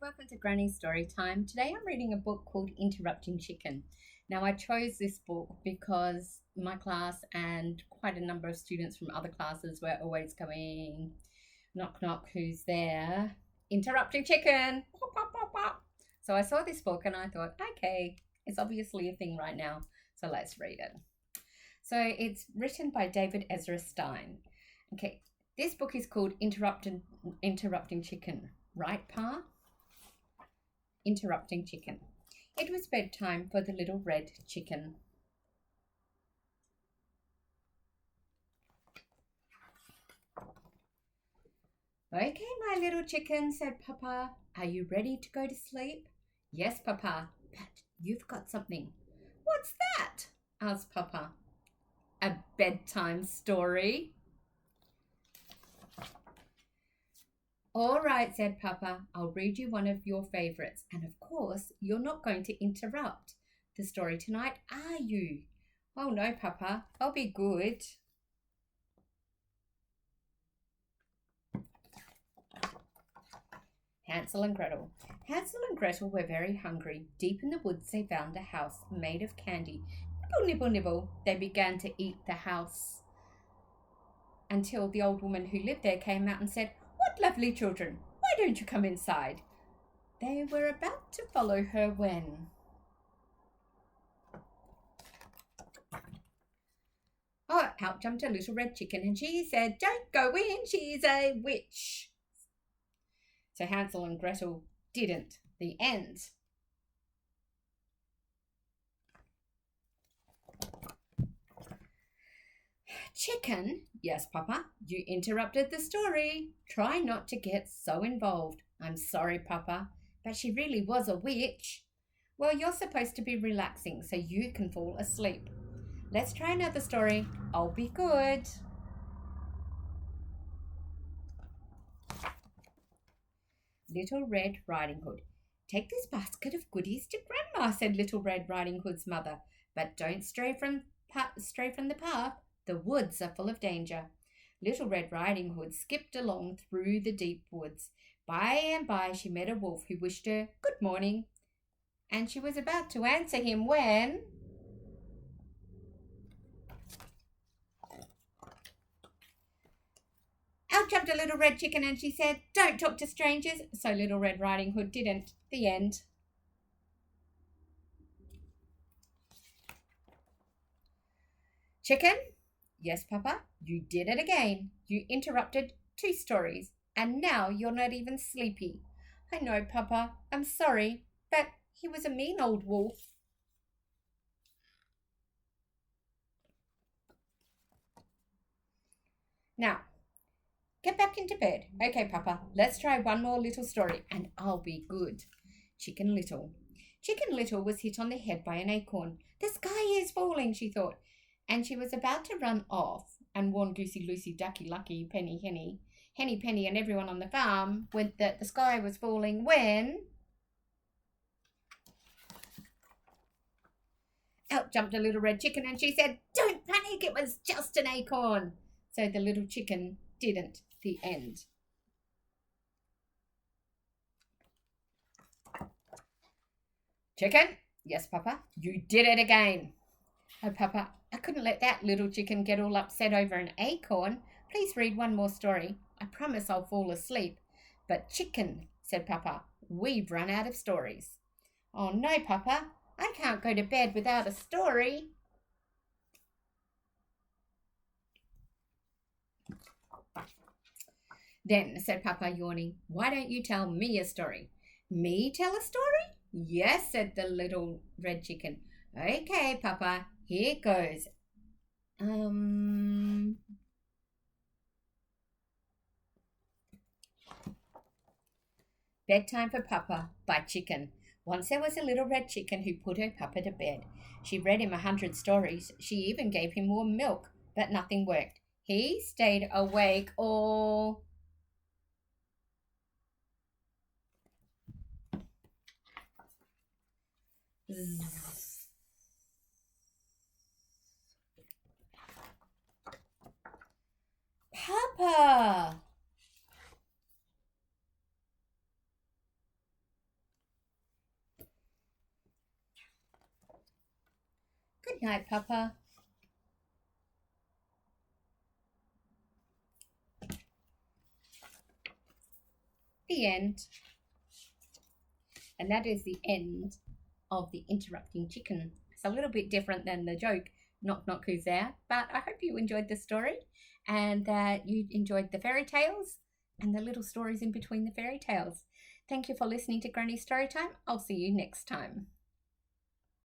welcome to Granny Story Time. Today I'm reading a book called Interrupting Chicken. Now, I chose this book because my class and quite a number of students from other classes were always going, knock, knock, who's there? Interrupting chicken. Pop, pop, pop, pop. So I saw this book and I thought, okay, it's obviously a thing right now, so let's read it. So it's written by David Ezra Stein. Okay, this book is called Interrupting Chicken. Right, Pa? Interrupting Chicken. It was bedtime for the little red chicken. Okay, my little chicken, said Papa. Are you ready to go to sleep? Yes, Papa, but you've got something. What's that? Asked Papa. A bedtime story. All right, said Papa, I'll read you one of your favourites. And of course, you're not going to interrupt the story tonight, are you? Oh no, Papa, I'll be good. Hansel and Gretel. Hansel and Gretel were very hungry. Deep in the woods they found a house made of candy. Nibble, nibble, nibble. They began to eat the house until the old woman who lived there came out and said, What lovely children! Why don't you come inside? They were about to follow her when... Oh, out jumped a little red chicken and she said, Don't go in, she's a witch. So Hansel and Gretel didn't. The end. Chicken? Yes, Papa. You interrupted the story. Try not to get so involved. I'm sorry, Papa, but she really was a witch. Well, you're supposed to be relaxing so you can fall asleep. Let's try another story. I'll be good. Little Red Riding Hood. Take this basket of goodies to Grandma, said Little Red Riding Hood's mother, but don't stray from the path. The woods are full of danger. Little Red Riding Hood skipped along through the deep woods. By and by she met a wolf who wished her good morning, and she was about to answer him when... Out jumped a little red chicken and she said, Don't talk to strangers. So Little Red Riding Hood didn't. The end. Chicken? Yes, Papa, you did it again. You interrupted 2 stories, and now you're not even sleepy. I know, Papa, I'm sorry, but he was a mean old wolf. Now, get back into bed. Okay, Papa, let's try one more little story, and I'll be good. Chicken Little. Chicken Little was hit on the head by an acorn. The sky is falling, she thought. And she was about to run off and warn Goosey, Lucy, Ducky, Lucky, Penny, Henny, Penny, and everyone on the farm that the sky was falling when... Out jumped a little red chicken and she said, Don't panic, it was just an acorn. So the little chicken didn't. The end. Chicken? Yes, Papa, you did it again. Oh, Papa, I couldn't let that little chicken get all upset over an acorn. Please read one more story. I promise I'll fall asleep. But chicken, said Papa, we've run out of stories. Oh, no, Papa, I can't go to bed without a story. Then, said Papa, yawning, why don't you tell me a story? Me tell a story? Yes, said the little red chicken. Okay, Papa, here goes. Bedtime for Papa by Chicken. Once there was a little red chicken who put her Papa to bed. She read him 100 stories. She even gave him more milk, but nothing worked. He stayed awake all... Papa! night, Papa. The end. And that is the end of the interrupting chicken. It's a little bit different than the joke, knock knock who's there, but I hope you enjoyed the story and that you enjoyed the fairy tales and the little stories in between the fairy tales. Thank you for listening to Granny's Storytime. I'll see you next time.